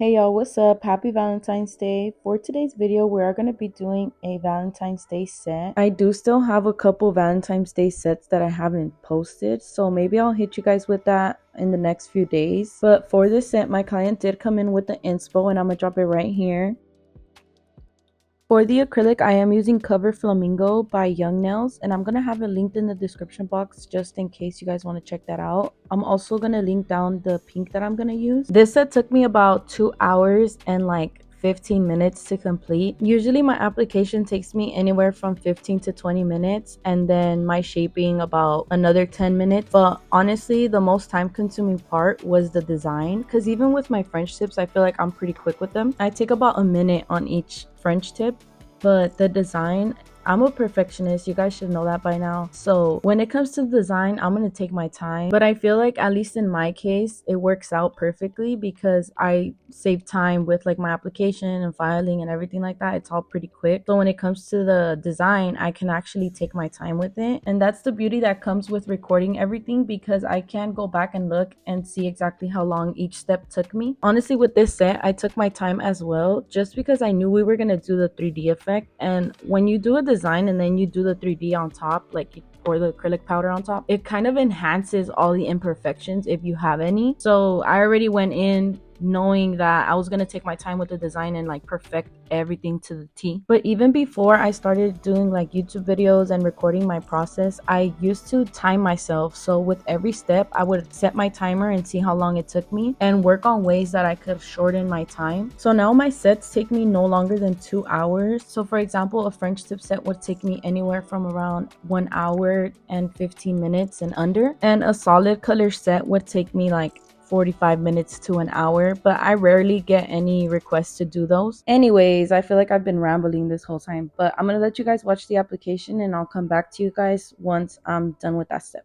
Hey y'all, what's up? Happy Valentine's Day. For today's video, we are going to be doing a Valentine's Day set. I do still have a couple Valentine's Day sets that I haven't posted, so maybe I'll hit you guys with that in the next few days. But for this set, my client did come in with the inspo and I'm going to drop it right here. For the acrylic, I am using Cover Flamingo by Young Nails, and I'm going to have it linked in the description box just in case you guys want to check that out. I'm also going to link down the pink that I'm going to use. This set took me about 2 hours and like 15 minutes to complete. Usually my application takes me anywhere from 15 to 20 minutes and then my shaping about another 10 minutes. But honestly, the most time consuming part was the design, because even with my French tips, I feel like I'm pretty quick with them. I take about a minute on each French tip, but the design, I'm a perfectionist. You guys should know that by now. So when it comes to the design, I'm going to take my time. But I feel like, at least in my case, it works out perfectly because I save time with like my application and filing and everything like that. It's all pretty quick. So when it comes to the design, I can actually take my time with it. And that's the beauty that comes with recording everything, because I can go back and look and see exactly how long each step took me. Honestly, with this set, I took my time as well, just because I knew we were going to do the 3D effect. And when you do a design and then you do the 3D on top, like you pour the acrylic powder on top, it kind of enhances all the imperfections if you have any. So I already went in knowing that I was going to take my time with the design and like perfect everything to the T. But even before I started doing like YouTube videos and recording my process, I used to time myself. So with every step, I would set my timer and see how long it took me and work on ways that I could shorten my time. So now my sets take me no longer than 2 hours. So for example, a French tip set would take me anywhere from around 1 hour and 15 minutes and under. And a solid color set would take me like 45 minutes to an hour, but I rarely get any requests to do those. Anyways, I feel like I've been rambling this whole time, but I'm gonna let you guys watch the application and I'll come back to you guys once I'm done with that step.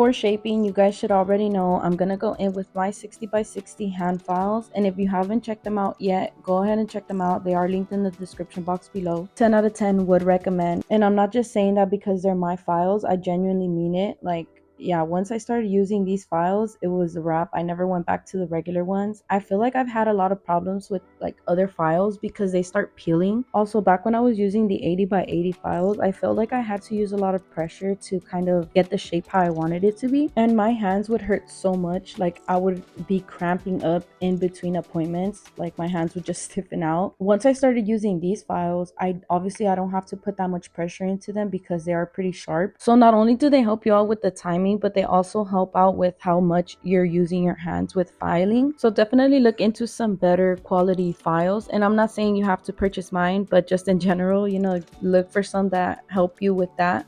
Before shaping, you guys should already know I'm gonna go in with my 60 by 60 hand files, and if you haven't checked them out yet, go ahead and check them out. They are linked in the description box below. 10 out of 10 would recommend. And I'm not just saying that because they're my files, I genuinely mean it. Like, yeah, once I started using these files, it was a wrap. I never went back to the regular ones. I feel like I've had a lot of problems with like other files because they start peeling. Also, back when I was using the 80 by 80 files, I felt like I had to use a lot of pressure to kind of get the shape how I wanted it to be, and my hands would hurt so much. Like, I would be cramping up in between appointments. Like, my hands would just stiffen out. Once I started using these files, I don't have to put that much pressure into them because they are pretty sharp. So not only do they help you out with the timing, but they also help out with how much you're using your hands with filing. So definitely look into some better quality files. And I'm not saying you have to purchase mine, but just in general, you know, look for some that help you with that.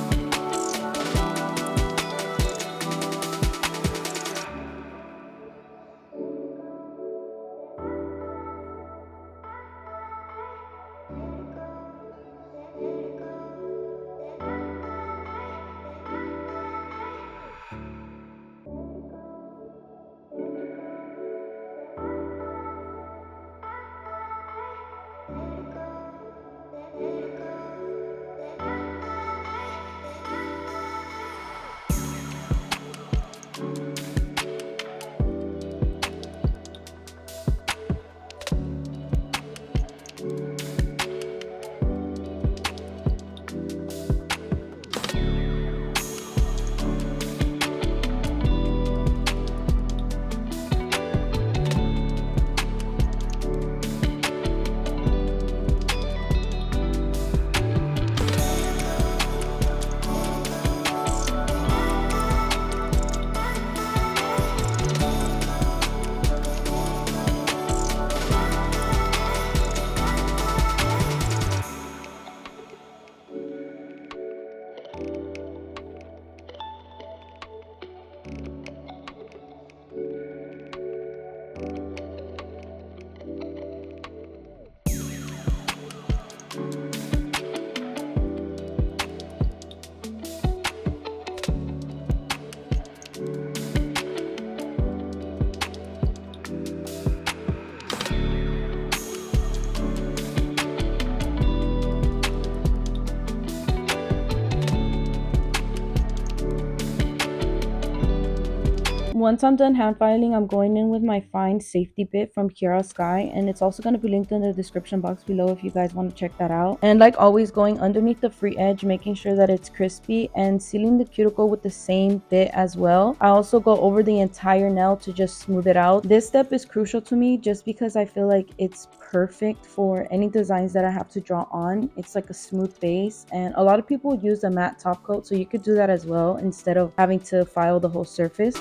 Once I'm done hand filing, I'm going in with my fine safety bit from Kiara Sky, and it's also going to be linked in the description box below if you guys want to check that out. And like always, going underneath the free edge, making sure that it's crispy, and sealing the cuticle with the same bit as well. I also go over the entire nail to just smooth it out. This step is crucial to me just because I feel like it's perfect for any designs that I have to draw on. It's like a smooth base, and a lot of people use a matte top coat, so you could do that as well instead of having to file the whole surface.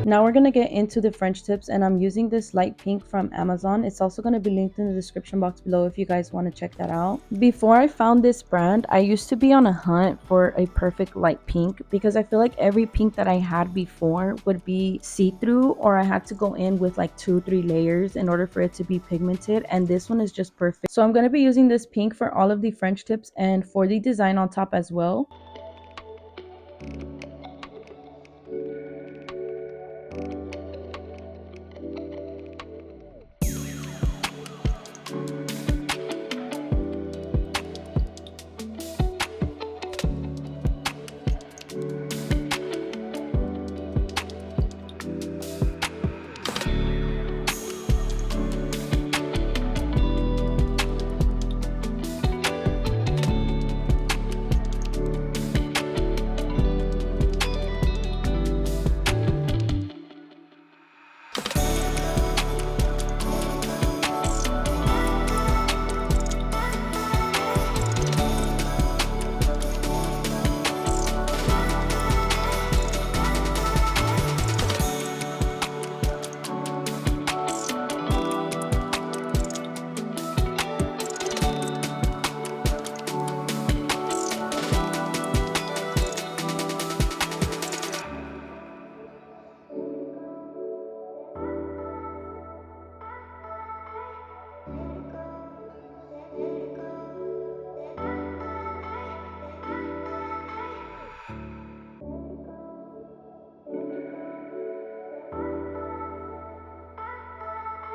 Now we're going to get into the French tips, and I'm using this light pink from Amazon. It's also going to be linked in the description box below if you guys want to check that out. Before I found this brand, I used to be on a hunt for a perfect light pink because I feel like every pink that I had before would be see-through, or I had to go in with like 2-3 layers in order for it to be pigmented, and this one is just perfect. So I'm going to be using this pink for all of the French tips and for the design on top as well.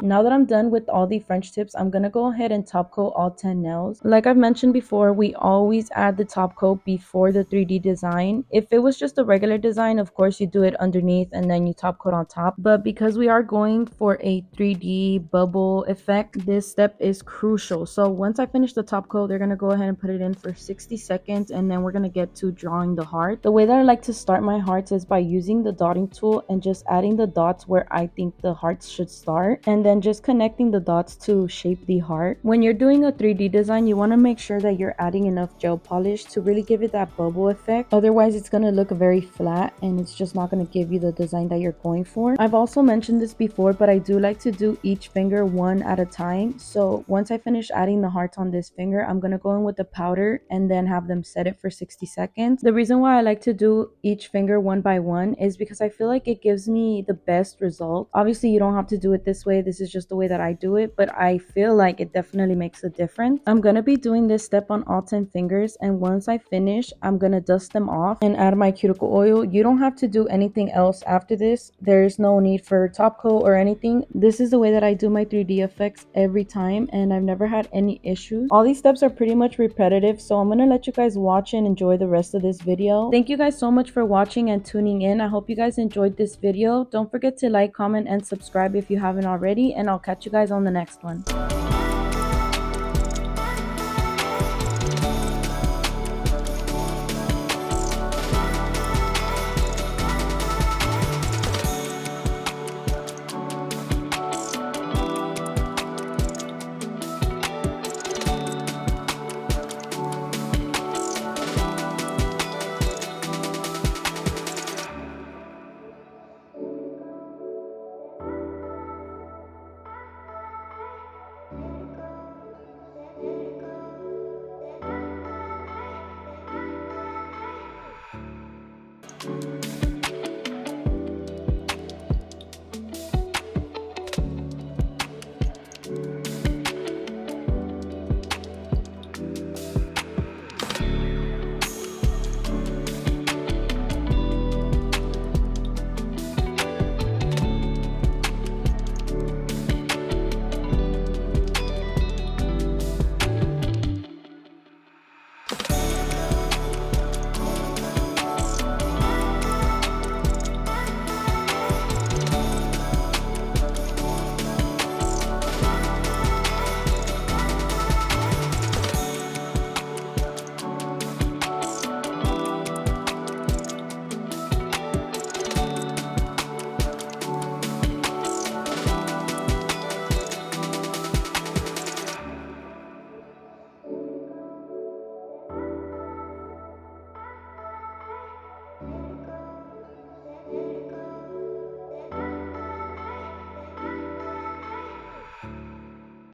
Now that I'm done with all the French tips, I'm gonna go ahead and top coat all 10 nails. Like I've mentioned before, we always add the top coat before the 3D design. If it was just a regular design, of course you do it underneath and then you top coat on top. But because we are going for a 3D bubble effect, this step is crucial. So once I finish the top coat, they're gonna go ahead and put it in for 60 seconds and then we're gonna get to drawing the heart. The way that I like to start my hearts is by using the dotting tool and just adding the dots where I think the hearts should start, and then just connecting the dots to shape the heart. When you're doing a 3D design, you want to make sure that you're adding enough gel polish to really give it that bubble effect. Otherwise, it's going to look very flat and it's just not going to give you the design that you're going for. I've also mentioned this before, but I do like to do each finger one at a time. So once I finish adding the hearts on this finger, I'm going to go in with the powder and then have them set it for 60 seconds. The reason why I like to do each finger one by one is because I feel like it gives me the best result. Obviously, you don't have to do it this way. This is just the way that I do it, but I feel like it definitely makes a difference. I'm going to be doing this step on all 10 fingers, and once I finish, I'm going to dust them off and add my cuticle oil. You don't have to do anything else after this. There's no need for top coat or anything. This is the way that I do my 3D effects every time, and I've never had any issues. All these steps are pretty much repetitive, so I'm going to let you guys watch and enjoy the rest of this video. Thank you guys so much for watching and tuning in. I hope you guys enjoyed this video. Don't forget to like, comment, and subscribe if you haven't already, and I'll catch you guys on the next one.